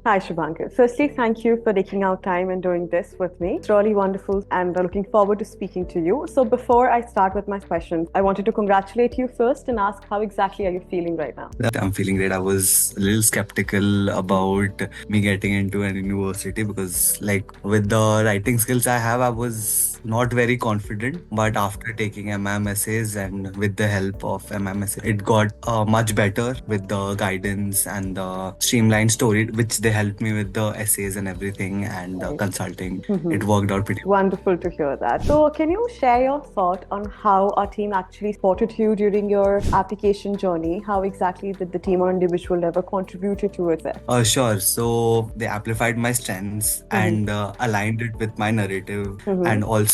Hi, Shubhankar. Firstly, thank you for taking out time and doing this with me. It's really wonderful and looking forward to speaking to you. So, before I start with my questions, I wanted to congratulate you first and ask how exactly are you feeling right now? I'm feeling great. I was a little skeptical about me getting into an university because, like, with the writing skills I have, I was not very confident. But after taking MM essays and with the help of MM essays, it got much better with the guidance and the streamlined story, which they helped me with the essays and everything and the Right. consulting. It Mhm. worked out pretty. Wonderful to hear that. So, can you share your thought on how our team actually supported you during your application journey? How exactly did the team or individual level contributed towards it? Sure. So they amplified my strengths Mm-hmm. and aligned it with my narrative Mm-hmm. and also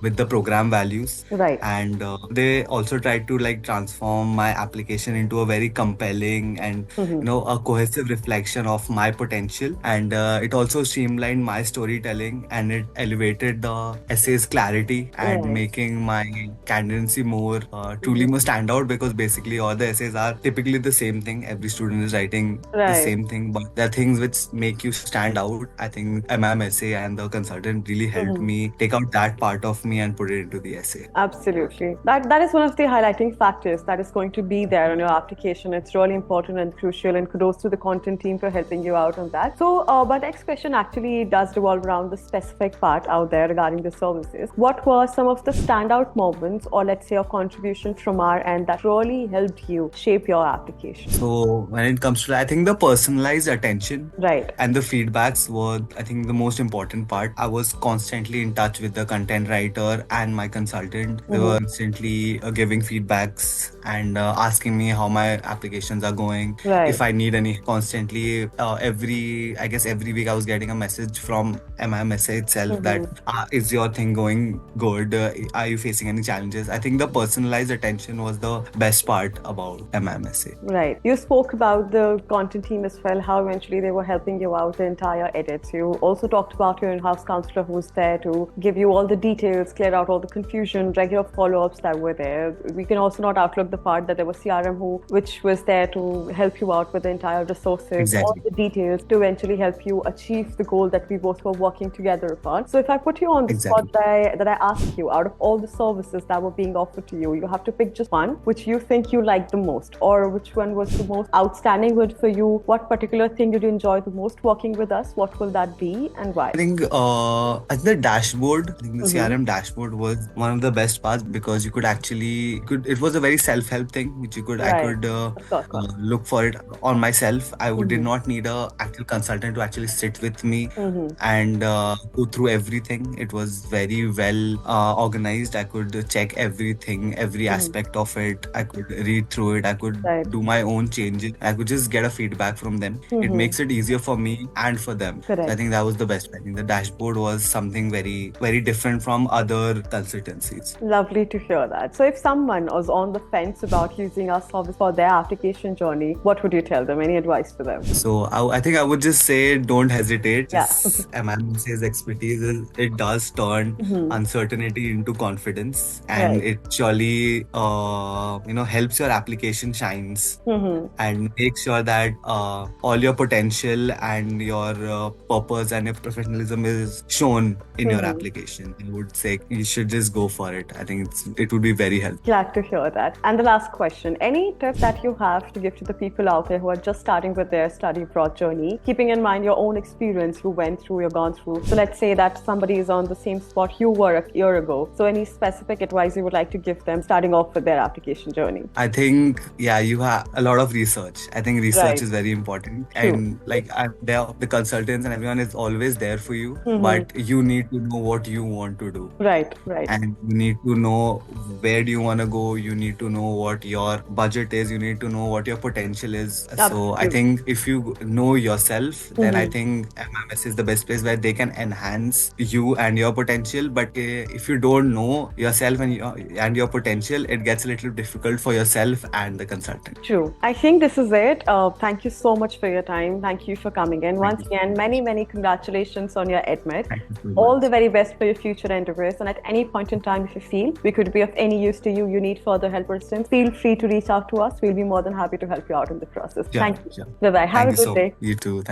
with the program values. Right. And they also tried to like transform my application into a very compelling and Mm-hmm. a cohesive reflection of my potential. And it also streamlined my storytelling and it elevated the essay's clarity and Right. making my candidacy more truly Mm-hmm. more stand out because basically all the essays are typically the same thing. Every student is writing the Right. same thing, but there are things which make you stand out. I think MMSA and the consultant really helped Mm-hmm. me take out that part of me and put it into the essay. Absolutely. That is one of the highlighting factors that is going to be there on your application. It's really important and crucial, and kudos to the content team for helping you out on that. So, my next question actually does revolve around the specific part out there regarding the services. What were some of the standout moments, or let's say, a contribution from our end that really helped you shape your application? So when it comes to, I think the personalized attention Right. and the feedbacks were, I think, the most important part. I was constantly in touch with the content writer and my consultant. They Mm-hmm. were constantly giving feedbacks and asking me how my applications are going, Right. if I need any. Constantly, I guess every week I was getting a message from MIMSA itself that Mm-hmm. is your thing going good? Are you facing any challenges? I think the personalized attention was the best part about MIMSA. Right. You spoke about the content team as well, how eventually they were helping you out the entire edits. You also talked about your in-house counselor who's there to give you all the details, clear out all the confusion, regular follow-ups that were there. We can also not outlook the part that there was CRM which was there to help you out with the entire resources, all Exactly. the details to eventually help you achieve the goal that we both were working together upon. So if I put you on the spot Exactly. that I ask you, out of all the services that were being offered to you, you have to pick just one which you think you like the most, or which one was the most outstanding word for you? What particular thing did you enjoy the most working with us? What will that be and why? I think the dashboard, I think the Mm-hmm. CRM dashboard was one of the best parts because you could actually could it was a very self-help thing which I Right. could Of course. look for it on myself. Did Mm-hmm. not need a actual consultant to actually sit with me Mm-hmm. and go through everything. It was very well organized. I could check everything, every Mm-hmm. aspect of it. I could read through it. I could Right. do my own changes. I could just get a feedback from them. It Mm-hmm. makes it easier for me and for them. So I Correct. think that was the best. I think the dashboard was something very, very different from other consultancies. Lovely to hear that. So, if someone was on the fence about using our service for their application journey, what would you tell them? Any advice for them? So I think I would just say don't hesitate. Yeah. Just MMC's expertise it does turn Mm-hmm. uncertainty into confidence, and Right. it surely helps your application shines Mm-hmm. and make sure that all your potential and your purpose and your professionalism is shown in your Mm-hmm. application. I would say you should just go for it. I think it would be very helpful. Glad to hear that. And the last question, any tips that you have to give to the people out there who are just starting with their study abroad journey, keeping in mind your own experience you went through, you've gone through. So let's say that somebody is on the same spot you were a year ago. So any specific advice you would like to give them starting off with their application journey? I think, yeah, you have a lot of research. I think research Right. is very important. True. And like the consultants and everyone is always there for you, Mm-hmm. but you need to know what you want to do. Right, right. And you need to know where do you want to go. You need to know what your budget is. You need to know what your potential is. So I Absolutely. think if you know yourself, then I Mm-hmm. think MMS is the best place where they can enhance you and your potential. But if you don't know yourself and your potential, it gets a little difficult for yourself and the consultant. True. I think this is it. Thank you so much for your time. Thank you for coming in. Thank Once you. again, many, many congratulations on your admit. Thank you so All much. the very best for your future endeavors. And at any point in time, if you feel we could be of any use to you, you need further help or assistance, feel free to reach out to us. We'll be more than happy to help you out in the process. Yeah, Thank you. yeah. Bye bye. Have Thank a you good so much. day. You too.